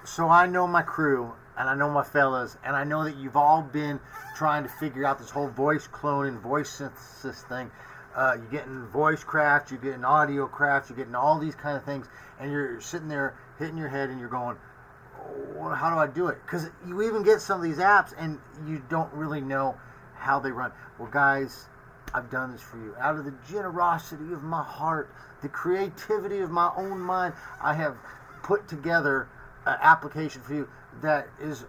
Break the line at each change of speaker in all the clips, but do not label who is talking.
So I know my crew, and I know my fellas, and I know that you've all been trying to figure out this whole voice cloning, voice synthesis thing. You're getting voice craft, you're getting audio craft, you're getting all these kind of things, and you're sitting there hitting your head and you're going, oh, how do I do it? Because you even get some of these apps and you don't really know how they run. Well, guys, I've done this for you. Out of the generosity of my heart, the creativity of my own mind, I have put together an application for you that is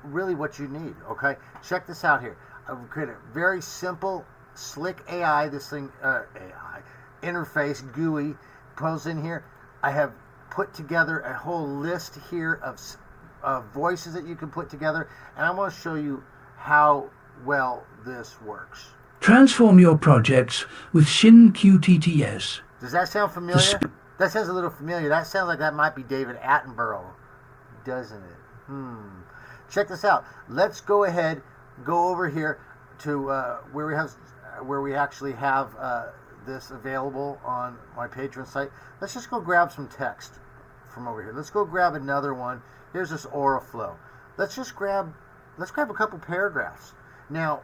really what you need, okay? Check this out here. I've created a very simple, slick AI, this thing, AI, interface, GUI, goes in here. I have put together a whole list here of voices that you can put together, and I want to show you how well this works.
Transform your projects with Xin-QTTS.
Does that sound familiar? That sounds a little familiar. That sounds like that might be David Attenborough, doesn't it? Check this out. Let's go ahead, go over here to where we actually have this available on my Patreon site. Let's just go grab some text from over here. Let's go grab another one. Here's this Oraflow. Let's grab a couple paragraphs. Now,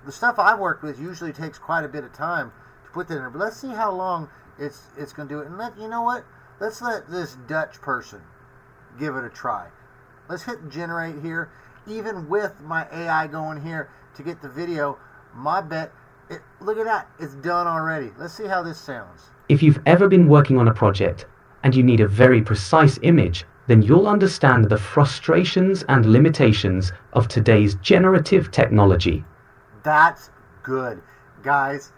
the stuff I work with usually takes quite a bit of time to put that in there, but let's see how long it's going to do it. And you know what? Let's let this Dutch person give it a try. Let's hit generate here. Even with my AI going here to get the video, my bet, look at that, it's done already. Let's see how this sounds.
If you've ever been working on a project and you need a very precise image, then you'll understand the frustrations and limitations of today's generative technology.
That's good. Guys,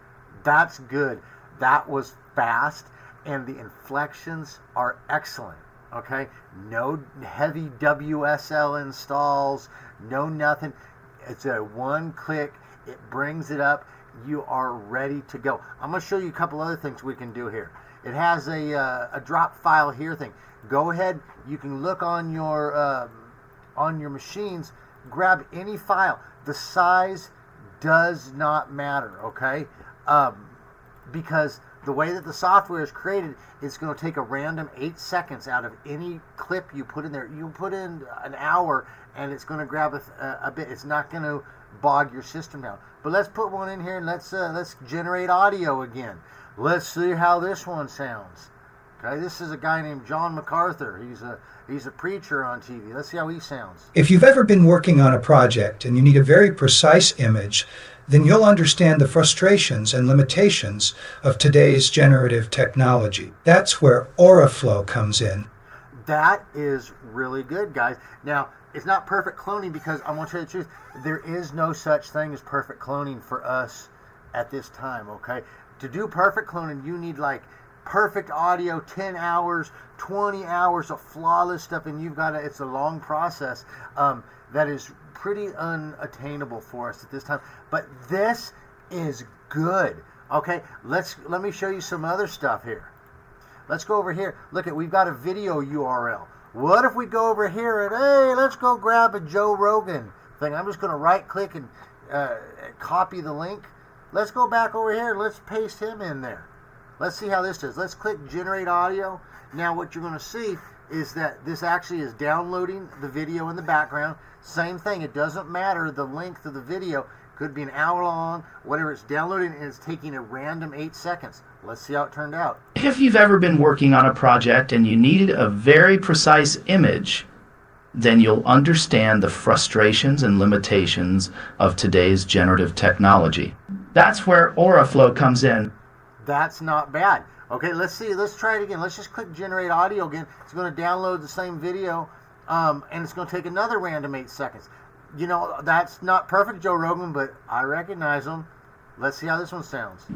that's good. That was fast, and the inflections are excellent. Okay? No heavy WSL installs, no nothing. It's a one click. It brings it up. You are ready to go. I'm going to show you a couple other things we can do here. It has a drop file here thing. Go ahead. You can look on your machines. Grab any file. The size does not matter. Okay, because the way that the software is created, it's going to take a random 8 seconds out of any clip you put in there. You put in an hour, and it's going to grab a bit. It's not going to bog your system down. But let's put one in here and let's generate audio again. Let's see how this one sounds. Okay, this is a guy named John MacArthur. He's a preacher on TV. Let's see how he sounds.
If you've ever been working on a project and you need a very precise image, then you'll understand the frustrations and limitations of today's generative technology. That's where Oraflow comes in.
That is really good, guys. Now, it's not perfect cloning because I want to tell you the truth. There is no such thing as perfect cloning for us at this time, okay? To do perfect cloning, you need like perfect audio, 10 hours, 20 hours of flawless stuff, and it's a long process that is pretty unattainable for us at this time. But this is good, okay? Let me show you some other stuff here. Let's go over here. Look, we've got a video URL. What if we go over here and, hey, let's go grab a Joe Rogan thing. I'm just going to right-click and copy the link. Let's go back over here and let's paste him in there. Let's see how this does. Let's click Generate Audio. Now what you're going to see is that this actually is downloading the video in the background. Same thing. It doesn't matter the length of the video. Could be an hour long, whatever. It's downloading and it's taking a random 8 seconds. Let's see how it turned out.
If you've ever been working on a project and you needed a very precise image, then you'll understand the frustrations and limitations of today's generative technology. That's where Oraflow comes in.
That's not bad. Okay, let's see. Let's try it again. Let's just click Generate Audio again. It's going to download the same video, and it's going to take another random 8 seconds. You know, that's not perfect, Joe Rogan, but I recognize him. Let's see how this one sounds.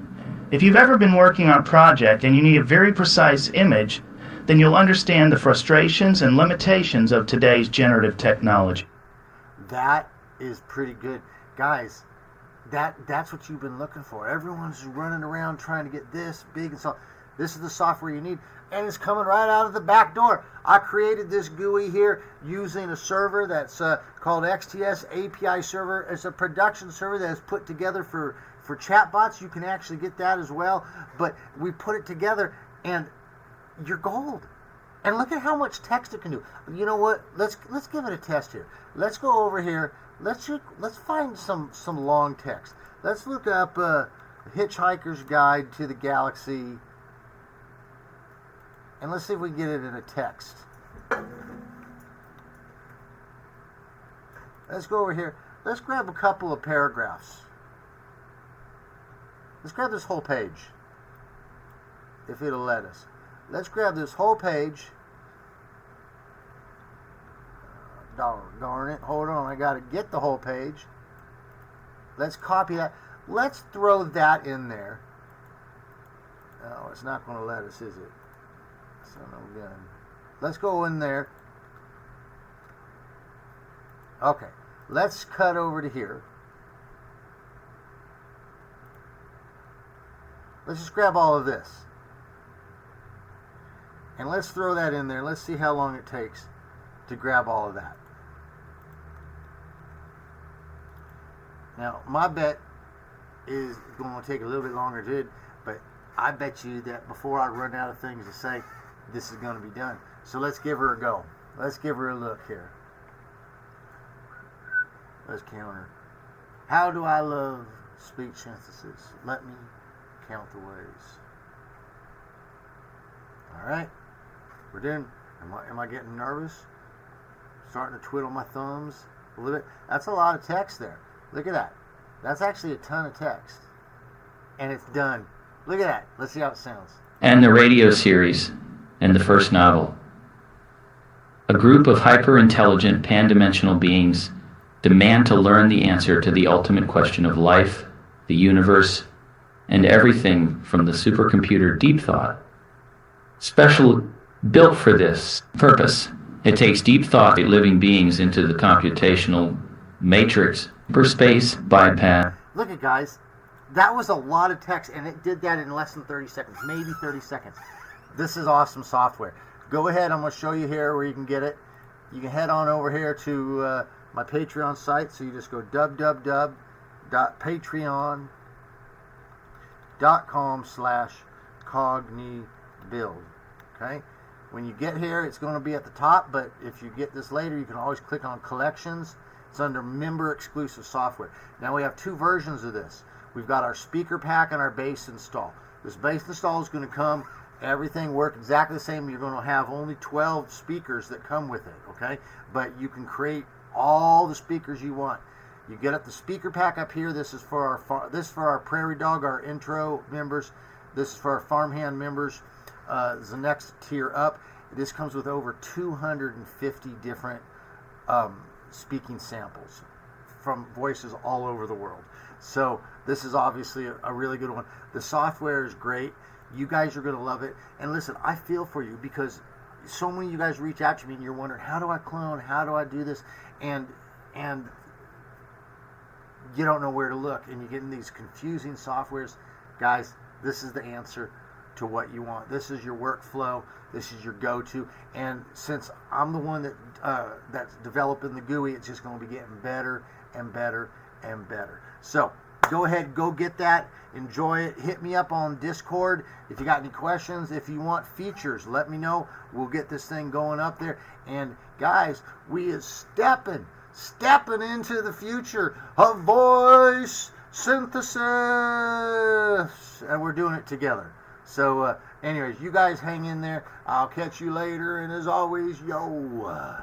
If you've ever been working on a project and you need a very precise image, then you'll understand the frustrations and limitations of today's generative technology.
That is pretty good. Guys, that's what you've been looking for. Everyone's running around trying to get this big and so. This is the software you need, and it's coming right out of the back door. I created this GUI here using a server that's called XTS API server. It's a production server that is put together for chatbots. You can actually get that as well, but we put it together, and you're gold. And look at how much text it can do. You know what? Let's give it a test here. Let's go over here. Let's find some long text. Let's look up Hitchhiker's Guide to the Galaxy, and let's see if we can get it in a text. Let's go over here. Let's grab a couple of paragraphs. Let's grab this whole page, if it'll let us. Let's grab this whole page. Darn it. Hold on. I got to get the whole page. Let's copy that. Let's throw that in there. Oh, it's not going to let us, is it? Son of a gun. Let's go in there. Okay. Let's cut over to here. Let's just grab all of this. And let's throw that in there. Let's see how long it takes to grab all of that. Now, my bet is going to take a little bit longer to do, but I bet you that before I run out of things to say, this is going to be done. So let's give her a go. Let's give her a look here. Let's counter. How do I love speech synthesis? Let me count the ways. All right. We're doing. Am I getting nervous? Starting to twiddle my thumbs a little bit. That's a lot of text there. Look at that. That's actually a ton of text. And it's done. Look at that. Let's see how it sounds.
And the radio series, and the first novel. A group of hyper-intelligent pan-dimensional beings demand to learn the answer to the ultimate question of life, the universe, and everything from the supercomputer Deep Thought. Special built for this purpose, it takes deep thought living beings into the computational matrix, hyperspace bypass.
Look at guys, that was a lot of text, and it did that in less than 30 seconds, maybe 30 seconds. This is awesome software. Go ahead, I'm going to show you here where you can get it. You can head on over here to my Patreon site, so you just go www.patreon.com/cognibuild. Okay? When you get here, it's going to be at the top, but if you get this later, you can always click on collections. It's under member exclusive software. Now we have two versions of this. We've got our speaker pack and our bass install. This bass install is going to come, everything work exactly the same. You're going to have only 12 speakers that come with it, okay? But you can create all the speakers you want. You get up the speaker pack up here. This is for our Prairie Dog, our intro members. This is for our farmhand members. The next tier up. This comes with over 250 different speaking samples from voices all over the world. So this is obviously a really good one. The software is great. You guys are going to love it. And listen, I feel for you because so many of you guys reach out to me and you're wondering, how do I clone? How do I do this? And you don't know where to look, and you get in these confusing softwares. Guys, this is the answer to what you want. This is your workflow. This is your go-to. And since I'm the one that's developing the GUI, it's just going to be getting better and better and better. So go ahead, go get that. Enjoy it. Hit me up on Discord if you got any questions. If you want features, let me know. We'll get this thing going up there. And guys, we is stepping into the future of voice synthesis, and we're doing it together. So anyways, you guys hang in there. I'll catch you later, and as always, yo.